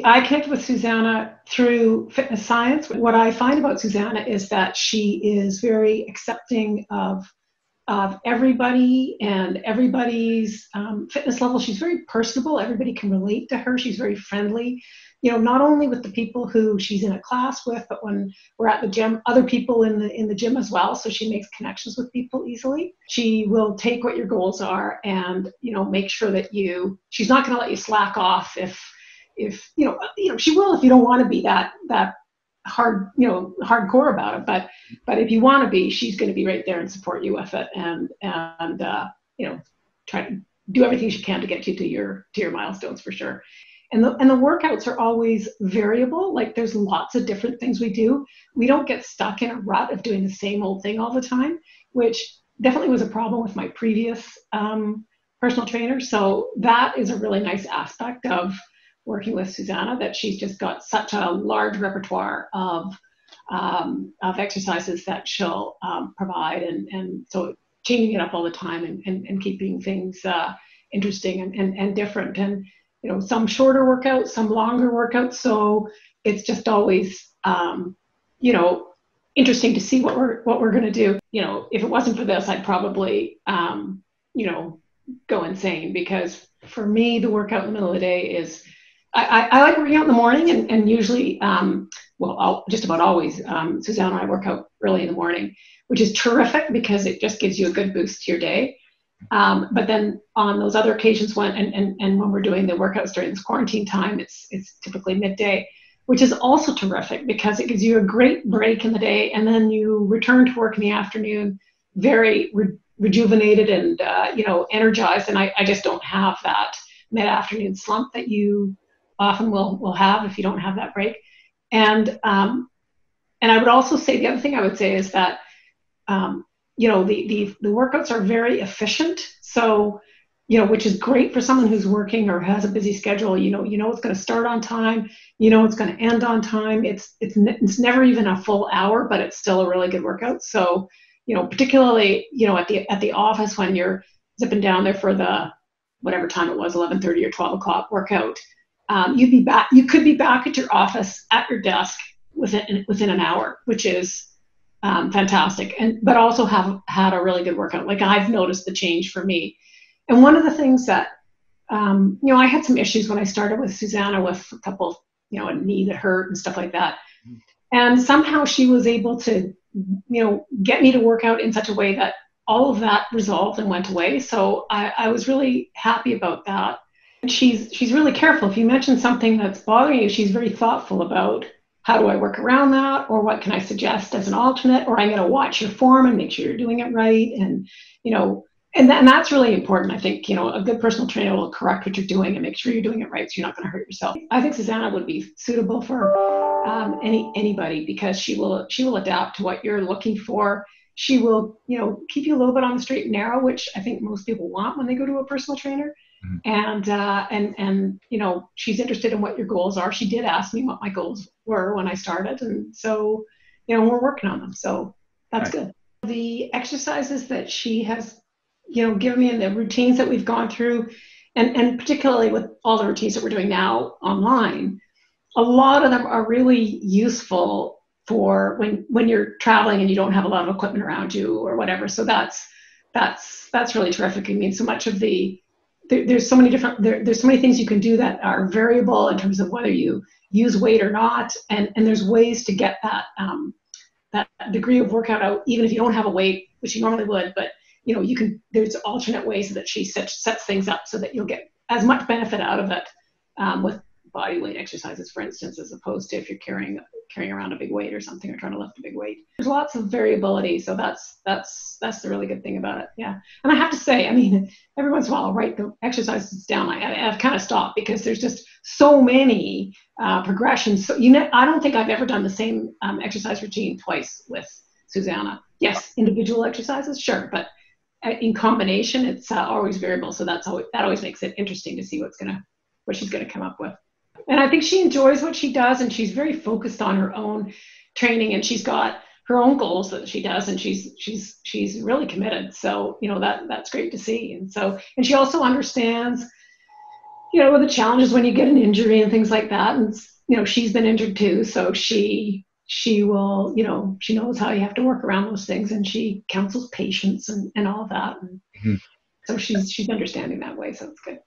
I connected with Susanna through fitness science. What I find about Susanna is that she is very accepting of everybody and everybody's fitness level. She's very personable. Everybody can relate to her. She's very friendly, not only with the people who she's in a class with, but when we're at the gym, other people in the gym as well. So she makes connections with people easily. She will take what your goals are and, make sure that she's not going to let you slack off if she will if you don't want to be that hardcore about it, but if you want to be, she's going to be right there and support you with it, and try to do everything she can to get you to your milestones for sure. And the workouts are always variable. Like there's lots of different things we do. We don't get stuck in a rut of doing the same old thing all the time, which definitely was a problem with my previous personal trainer. So that is a really nice aspect of working with Susanna, that she's just got such a large repertoire of exercises that she'll provide, and so changing it up all the time and keeping things interesting and different, and some shorter workouts, some longer workouts. So it's just always interesting to see what we're going to do. If it wasn't for this, I'd probably go insane, because for me the workout in the middle of the day is I like working out in the morning, and usually, just about always, Susanna and I work out early in the morning, which is terrific because it just gives you a good boost to your day. But then on those other occasions when we're doing the workouts during this quarantine time, it's typically midday, which is also terrific because it gives you a great break in the day, and then you return to work in the afternoon very rejuvenated and energized. And I just don't have that mid-afternoon slump that you often will have if you don't have that break. And I would also say, the other thing I would say is that the workouts are very efficient. So which is great for someone who's working or has a busy schedule. It's going to start on time. It's going to end on time. It's never even a full hour, but it's still a really good workout. So particularly at the office when you're zipping down there for the whatever time it was, 11:30 or 12 o'clock workout. You could be back at your office at your desk within an hour, which is fantastic, but also have had a really good workout. Like I've noticed the change for me. And one of the things that I had some issues when I started with Susanna with a couple, a knee that hurt and stuff like that, and somehow she was able to get me to work out in such a way that all of that resolved and went away. So I was really happy about that. She's really careful. If you mention something that's bothering you, she's very thoughtful about how do I work around that, or what can I suggest as an alternate, or I'm going to watch your form and make sure you're doing it right. And and that's really important. I think a good personal trainer will correct what you're doing and make sure you're doing it right, so you're not going to hurt yourself. I think Susanna would be suitable for anybody, because she will adapt to what you're looking for. She will keep you a little bit on the straight and narrow, which I think most people want when they go to a personal trainer. And she's interested in what your goals are. She did ask me what my goals were when I started, and so we're working on them. So that's good. The exercises that she has given me, and the routines that we've gone through, and particularly with all the routines that we're doing now online, a lot of them are really useful for when you're traveling and you don't have a lot of equipment around you or whatever. So that's really terrific. I mean, so much of there's so many things you can do that are variable in terms of whether you use weight or not, and there's ways to get that degree of workout out even if you don't have a weight, which you normally would. But there's alternate ways that she sets things up so that you'll get as much benefit out of it with body weight exercises, for instance, as opposed to if you're carrying around a big weight or something, or trying to lift a big weight. There's lots of variability, so that's the really good thing about it. Yeah. And I have to say, I mean, every once in a while I'll write the exercises down. I've kind of stopped because there's just so many progressions. So I don't think I've ever done the same exercise routine twice with Susanna. Yes, individual exercises, sure, but in combination, it's always variable. So that always makes it interesting to see what she's gonna come up with. And I think she enjoys what she does, and she's very focused on her own training, and she's got her own goals that she does, and she's really committed. So that's great to see. And she also understands Well, the challenge is when you get an injury and things like that, and she's been injured too, so she will, she knows how you have to work around those things, and she counsels patients and all of that, and Mhm. so she's understanding that way, so it's good.